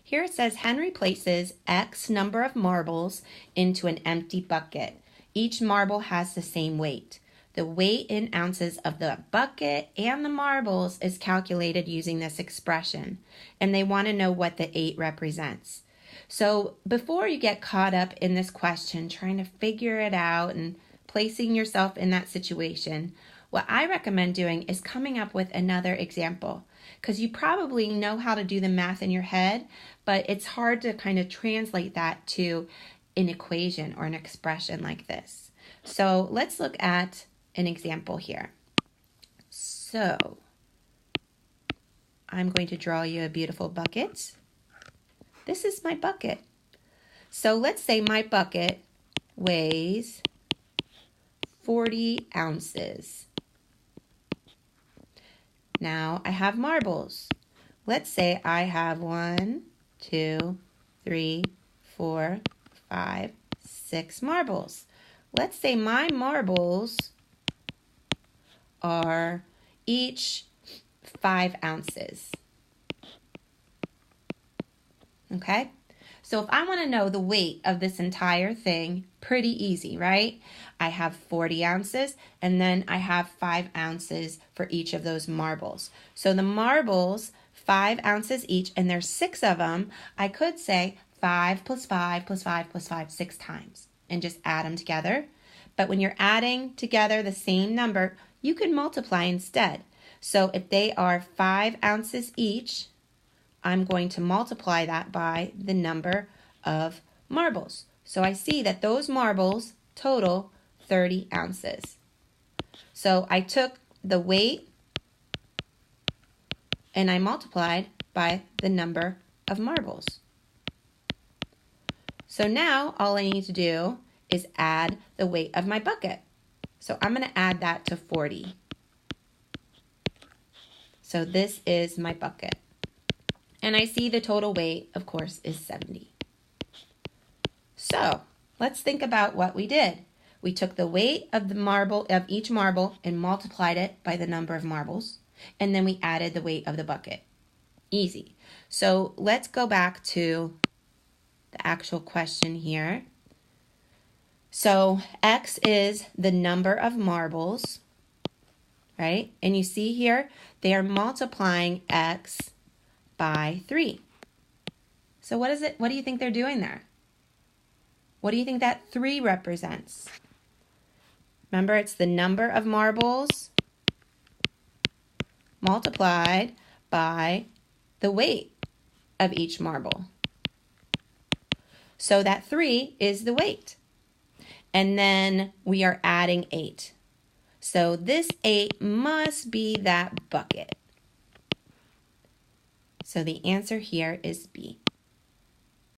Here it says Henry places X number of marbles into an empty bucket. Each marble has the same weight. The weight in ounces of the bucket and the marbles is calculated using this expression, and they want to know what the 8 represents. So before you get caught up in this question, trying to figure it out and placing yourself in that situation, what I recommend doing is coming up with another example, because you probably know how to do the math in your head, but it's hard to kind of translate that to an equation or an expression like this. So let's look at an example here. So I'm going to draw you a beautiful bucket. This is my bucket. So let's say my bucket weighs 40 ounces. Now I have marbles. Let's say I have 1, 2, 3, 4, 5, 6 marbles. Let's say my marbles are each 5 ounces. Okay? So if I want to know the weight of this entire thing, pretty easy, right? I have 40 ounces and then I have 5 ounces for each of those marbles. So the marbles, 5 ounces each, and there's 6 of them, I could say 5 plus 5 plus 5 plus 5 6 times and just add them together. But when you're adding together the same number, you could multiply instead. So if they are 5 ounces each, I'm going to multiply that by the number of marbles. So I see that those marbles total 30 ounces. So I took the weight and I multiplied by the number of marbles. So now all I need to do is add the weight of my bucket. So I'm going to add that to 40. So this is my bucket. And I see the total weight, of course, is 70. So let's think about what we did. We took the weight of the marble, of each marble, and multiplied it by the number of marbles. And then we added the weight of the bucket. Easy. So let's go back to the actual question here. So X is the number of marbles, right? And you see here, they are multiplying X by 3. So what is it? What do you think they're doing there? What do you think that 3 represents? Remember, it's the number of marbles multiplied by the weight of each marble. So that 3 is the weight. And then we are adding 8. So this 8 must be that bucket. So the answer here is B.